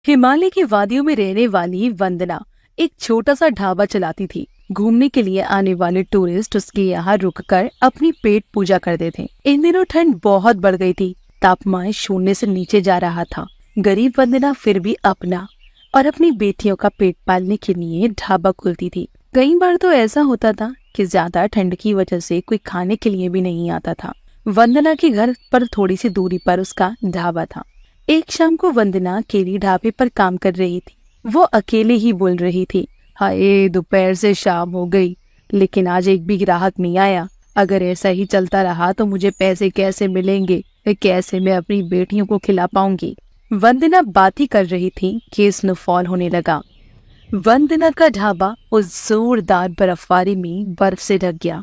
हिमालय की वादियों में रहने वाली वंदना एक छोटा सा ढाबा चलाती थी। घूमने के लिए आने वाले टूरिस्ट उसके यहाँ रुककर अपनी पेट पूजा करते थे। इन दिनों ठंड बहुत बढ़ गई थी। तापमान शून्य से नीचे जा रहा था। गरीब वंदना फिर भी अपना और अपनी बेटियों का पेट पालने के लिए ढाबा खोलती थी। कई बार तो ऐसा होता था कि ज्यादा ठंड की वजह से कोई खाने के लिए भी नहीं आता था। वंदना के घर पर थोड़ी सी दूरी पर उसका ढाबा था। एक शाम को वंदना अकेली ढाबे पर काम कर रही थी। वो अकेले ही बोल रही थी, हाय दोपहर से शाम हो गई, लेकिन आज एक भी ग्राहक नहीं आया। अगर ऐसा ही चलता रहा तो मुझे पैसे कैसे मिलेंगे? कैसे मैं अपनी बेटियों को खिला पाऊंगी? वंदना बात ही कर रही थी कि स्नोफॉल होने लगा। वंदना का ढाबा उस जोरदार बर्फबारी में बर्फ से ढक गया।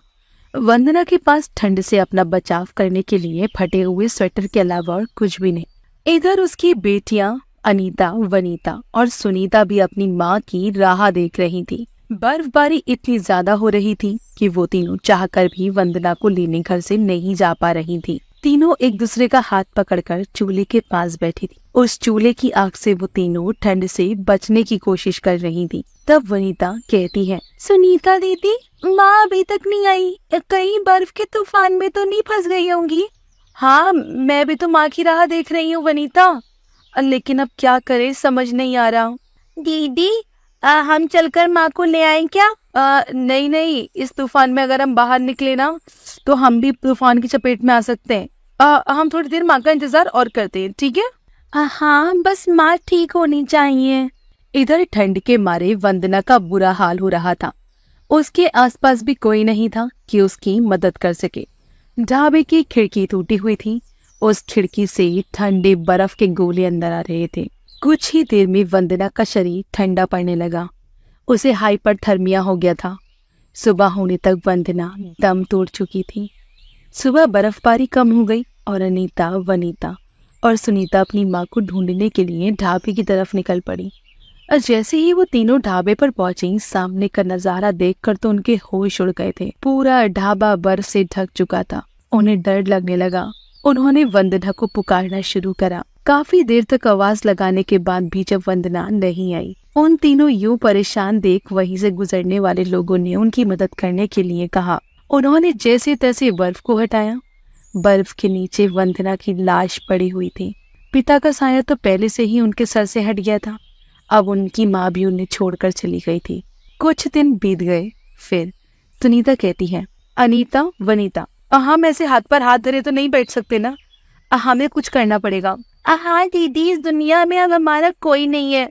वंदना के पास ठंड से अपना बचाव करने के लिए फटे हुए स्वेटर के अलावा और कुछ भी नहीं। इधर उसकी बेटियां अनीता, वनीता और सुनीता भी अपनी माँ की राह देख रही थी। बर्फबारी इतनी ज्यादा हो रही थी कि वो तीनों चाहकर भी वंदना को लेने घर से नहीं जा पा रही थी। तीनों एक दूसरे का हाथ पकड़कर चूल्हे के पास बैठी थी। उस चूल्हे की आग से वो तीनों ठंड से बचने की कोशिश कर रही थी। तब वनीता कहती है, सुनीता दीदी, माँ अभी तक नहीं आई, कहीं बर्फ के तूफान में तो नहीं फंस गई होंगी? हाँ, मैं भी तो माँ की राह देख रही हूँ वनीता, लेकिन अब क्या करें समझ नहीं आ रहा। दीदी, हम चलकर माँ को ले आएं क्या? नहीं नहीं, इस तूफान में अगर हम बाहर निकले ना तो हम भी तूफान की चपेट में आ सकते हैं। हम थोड़ी देर माँ का इंतजार और करते हैं, ठीक है? हाँ, बस माँ ठीक होनी चाहिए। इधर ठंड के मारे वंदना का बुरा हाल हो रहा था। उसके आसपास भी कोई नहीं था कि उसकी मदद कर सके। ढाबे की खिड़की टूटी हुई थी। उस खिड़की से ठंडे बर्फ के गोले अंदर आ रहे थे। कुछ ही देर में वंदना का शरीर ठंडा पड़ने लगा। उसे हाइपरथर्मिया हो गया था। सुबह होने तक वंदना दम तोड़ चुकी थी। सुबह बर्फबारी कम हो गई और अनीता, वनीता और सुनीता अपनी माँ को ढूंढने के लिए ढाबे की तरफ निकल पड़ी। और जैसे ही वो तीनों ढाबे पर पहुंची, सामने का नजारा देखकर तो उनके होश उड़ गए थे। पूरा ढाबा बर्फ से ढक चुका था। उन्हें डर लगने लगा। उन्होंने वंदना को पुकारना शुरू करा। काफी देर तक आवाज लगाने के बाद भी जब वंदना नहीं आई, उन तीनों यूं परेशान देख वहीं से गुजरने वाले लोगों ने उनकी मदद करने के लिए कहा। उन्होंने जैसे तैसे बर्फ को हटाया। बर्फ के नीचे वंदना की लाश पड़ी हुई थी। पिता का साया तो पहले से ही उनके सर से हट गया था। अब उनकी माँ भी उन्हें छोड़कर चली गई थी। कुछ दिन बीत गए। फिर सुनीता कहती है, अनीता, वनीता, हम ऐसे हाथ पर हाथ धरे तो नहीं बैठ सकते ना, हमें कुछ करना पड़ेगा। हाँ दीदी, इस दुनिया में अब हमारा कोई नहीं है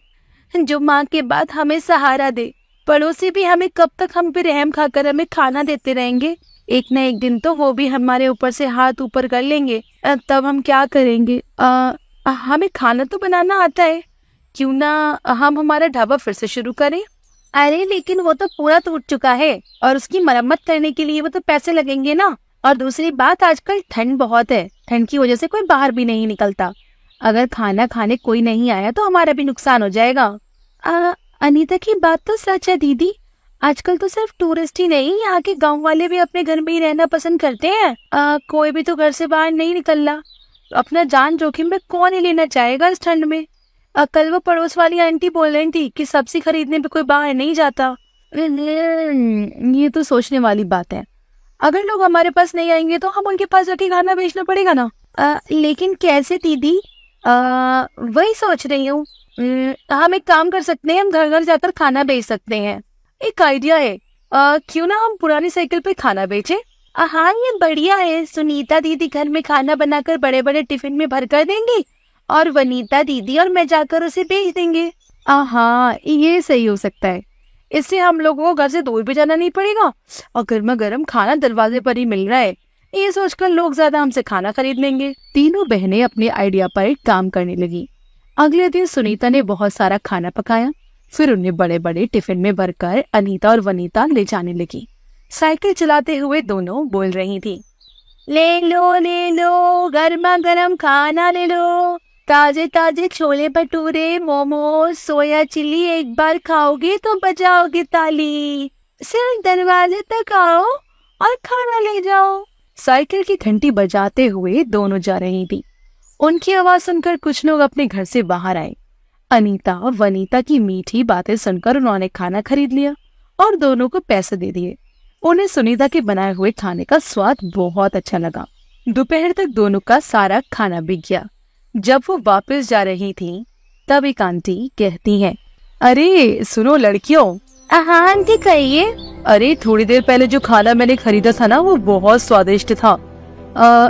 जो माँ के बाद हमें सहारा दे। पड़ोसी भी हमें कब तक हम पे रहम खाकर हमें खाना देते रहेंगे? एक न एक दिन तो वो भी हमारे ऊपर से हाथ ऊपर कर लेंगे। तब हम क्या करेंगे? हमें खाना तो बनाना आता है, क्यों ना हम हमारा ढाबा फिर से शुरू करें? अरे लेकिन वो तो पूरा टूट चुका है और उसकी मरम्मत करने के लिए वो तो पैसे लगेंगे ना। और दूसरी बात, आजकल ठंड बहुत है, ठंड की वजह से कोई बाहर भी नहीं निकलता। अगर खाना खाने कोई नहीं आया तो हमारा भी नुकसान हो जाएगा। अनीता की बात तो सच है दीदी। आजकल तो सिर्फ टूरिस्ट ही नहीं, यहाँ के गांव वाले भी अपने घर में ही रहना पसंद करते हैं। कोई भी तो घर से बाहर नहीं निकल रहा। अपना जान जोखिम में कौन ही लेना चाहेगा इस ठंड में? कल वो पड़ोस वाली आंटी बोल रही थी कि सब्जी खरीदने पे कोई बाहर नहीं जाता। ये तो सोचने वाली बात है। अगर लोग हमारे पास नहीं आएंगे तो हम उनके पास जाके खाना बेचना पड़ेगा ना। लेकिन कैसे दीदी? वही सोच रही हूँ। हम एक काम कर सकते हैं, हम घर घर जाकर खाना बेच सकते हैं। एक आइडिया है। क्यों ना हम पुरानी साइकिल पे खाना बेचे? हाँ, ये बढ़िया है। सुनीता दीदी घर में खाना बनाकर बड़े बड़े टिफिन में भर कर देंगी और वनीता दीदी और मैं जाकर उसे बेच देंगे। हाँ, ये सही हो सकता है। इससे हम लोगों को घर से दूर भी जाना नहीं पड़ेगा और गर्मा गर्म खाना दरवाजे पर ही मिल रहा है। ये सोचकर लोग ज्यादा हमसे खाना खरीद लेंगे। तीनों बहनें अपने आइडिया पर काम करने लगी। अगले दिन सुनीता ने बहुत सारा खाना पकाया। फिर उन्हें बड़े बड़े टिफिन में भरकर अनीता और वनीता ले जाने लगी। साइकिल चलाते हुए दोनों बोल रही थी, ले लो, गर्मा गर्म खाना ले लो, ताजे ताजे छोले भटूरे, मोमोज, सोया चिल्ली, एक बार खाओगे तो बजाओगे ताली। सिर्फ दरवाजे तक आओ और खाना ले जाओ। साइकिल की घंटी बजाते हुए दोनों जा रही थी। उनकी आवाज सुनकर कुछ लोग अपने घर से बाहर आए। अनीता वनीता की मीठी बातें सुनकर उन्होंने खाना खरीद लिया और दोनों को पैसे दे दिए। उन्हें सुनीता के बनाए हुए खाने का स्वाद बहुत अच्छा लगा। दोपहर तक दोनों का सारा खाना बिक गया। जब वो वापस जा रही थी तब एक आंटी कहती हैं, अरे सुनो लड़कियों। हाँ आंटी कहिए। अरे थोड़ी देर पहले जो खाना मैंने खरीदा था ना वो बहुत स्वादिष्ट था।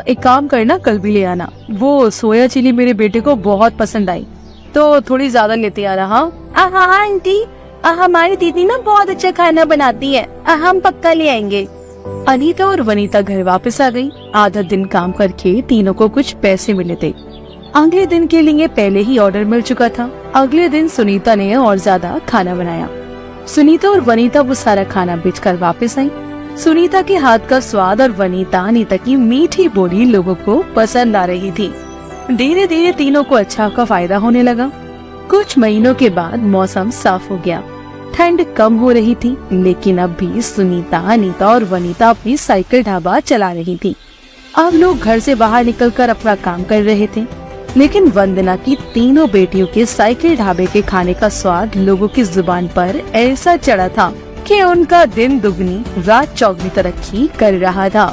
एक काम करना कल भी ले आना। वो सोया चिली मेरे बेटे को बहुत पसंद आई तो थोड़ी ज्यादा लेते आना। हाँ आंटी, हमारी दीदी ना बहुत अच्छा खाना बनाती है, हम पक्का ले आएंगे। अनीता और वनीता घर वापस आ गई। आधा दिन काम करके तीनों को कुछ पैसे मिले थे। अगले दिन के लिए पहले ही ऑर्डर मिल चुका था। अगले दिन सुनीता ने और ज्यादा खाना बनाया। सुनीता और वनीता वो सारा खाना बेचकर वापस आई। सुनीता के हाथ का स्वाद और वनीता अनीता की मीठी बोली लोगों को पसंद आ रही थी। धीरे धीरे तीनों को अच्छा का फायदा होने लगा। कुछ महीनों के बाद मौसम साफ हो गया। ठंड कम हो रही थी, लेकिन अब भी सुनीता, अनीता और वनीता अपनी साइकिल ढाबा चला रही थी। अब लोग घर से बाहर निकलकर अपना काम कर रहे थे, लेकिन वंदना की तीनों बेटियों के साइकिल ढाबे के खाने का स्वाद लोगों की जुबान पर ऐसा चढ़ा था कि उनका दिन दुगनी रात चौगनी तरक्की कर रहा था।